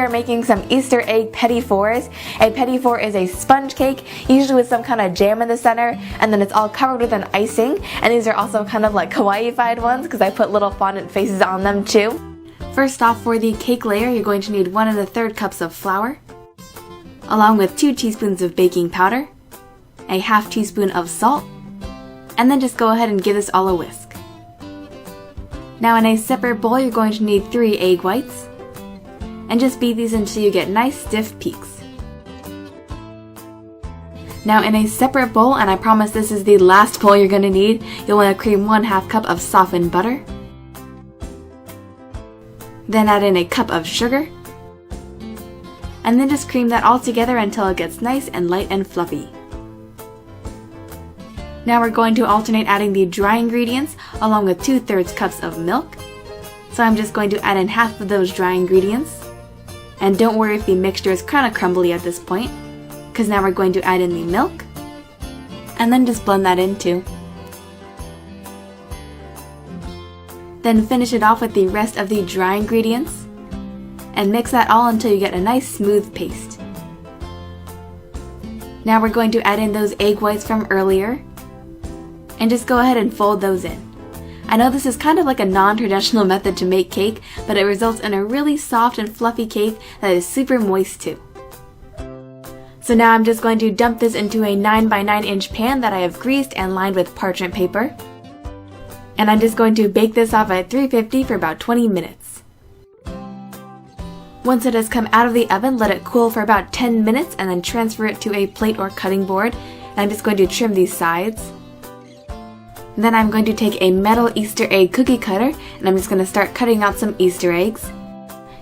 we are making some Easter egg petit fours. A petit four is a sponge cake, usually with some kind of jam in the center, and then it's all covered with an icing. And these are also kind of like kawaii-fied ones because I put little fondant faces on them too. First off, for the cake layer, you're going to need 1 1/3 cups of flour, along with 2 teaspoons of baking powder, a half teaspoon of salt, and then just go ahead and give this all a whisk. Now in a separate bowl, you're going to need 3 egg whites, and just beat these until you get nice stiff peaks. Now in a separate bowl, and I promise this is the last bowl you're going to need, you'll want to cream 1/2 cup of softened butter, then add in a cup of sugar, and then just cream that all together until it gets nice and light and fluffy. Now we're going to alternate adding the dry ingredients along with 2/3 cups of milk. So I'm just going to add in half of those dry ingredients. And don't worry if the mixture is kind of crumbly at this point, because now we're going to add in the milk, and then just blend that in too. Then finish it off with the rest of the dry ingredients, and mix that all until you get a nice smooth paste. Now we're going to add in those egg whites from earlier, and just go ahead and fold those in. I know this is kind of like a non-traditional method to make cake, but it results in a really soft and fluffy cake that is super moist too. So now I'm just going to dump this into a 9 by 9 inch pan that I have greased and lined with parchment paper. And I'm just going to bake this off at 350 for about 20 minutes. Once it has come out of the oven, let it cool for about 10 minutes and then transfer it to a plate or cutting board. And I'm just going to trim these sides. Then I'm going to take a metal Easter egg cookie cutter, and I'm just going to start cutting out some Easter eggs.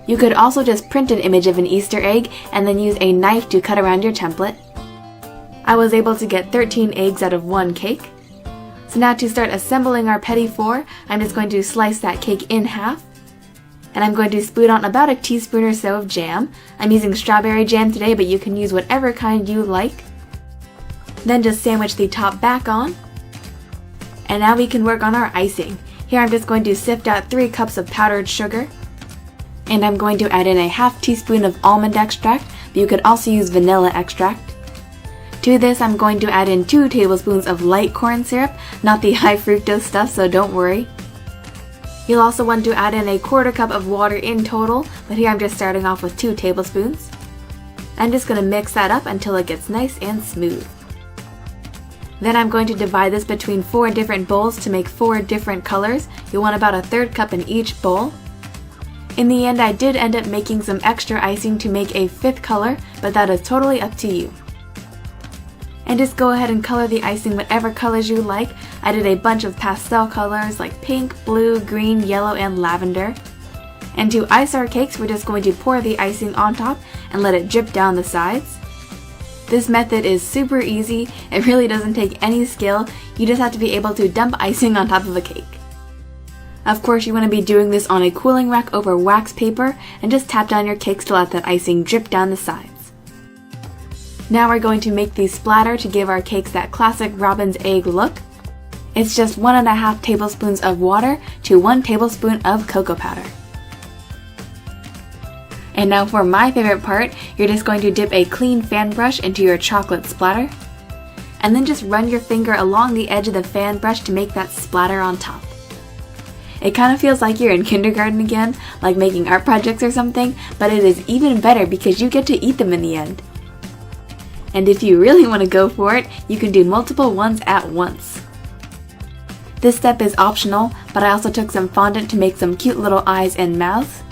You could also just print an image of an Easter egg and then use a knife to cut around your template. I was able to get 13 eggs out of one cake. So now to start assembling our petit four, I'm just going to slice that cake in half. And I'm going to spoon on about a teaspoon or so of jam. I'm using strawberry jam today, but you can use whatever kind you like. Then just sandwich the top back on. And now we can work on our icing. Here I'm just going to sift out 3 cups of powdered sugar. And I'm going to add in a half teaspoon of almond extract, but you could also use vanilla extract. To this I'm going to add in 2 tablespoons of light corn syrup, not the high fructose stuff, so don't worry. You'll also want to add in a 1/4 cup of water in total, but here I'm just starting off with 2 tablespoons. I'm just going to mix that up until it gets nice and smooth. Then I'm going to divide this between 4 different bowls to make 4 different colors. You'll want about a 1/3 cup in each bowl. In the end, I did end up making some extra icing to make a 5th color, but that is totally up to you. And just go ahead and color the icing whatever colors you like. I did a bunch of pastel colors like pink, blue, green, yellow, and lavender. And to ice our cakes, we're just going to pour the icing on top and let it drip down the sides. This method is super easy. It really doesn't take any skill. You just have to be able to dump icing on top of a cake. Of course, you want to be doing this on a cooling rack over wax paper, and just tap down your cakes to let that icing drip down the sides. Now we're going to make the splatter to give our cakes that classic robin's egg look. It's just 1 1/2 tablespoons of water to 1 tablespoon of cocoa powder. And now for my favorite part, you're just going to dip a clean fan brush into your chocolate splatter, and then just run your finger along the edge of the fan brush to make that splatter on top. It kind of feels like you're in kindergarten again, like making art projects or something, but it is even better because you get to eat them in the end. And if you really want to go for it, you can do multiple ones at once. This step is optional, but I also took some fondant to make some cute little eyes and mouths.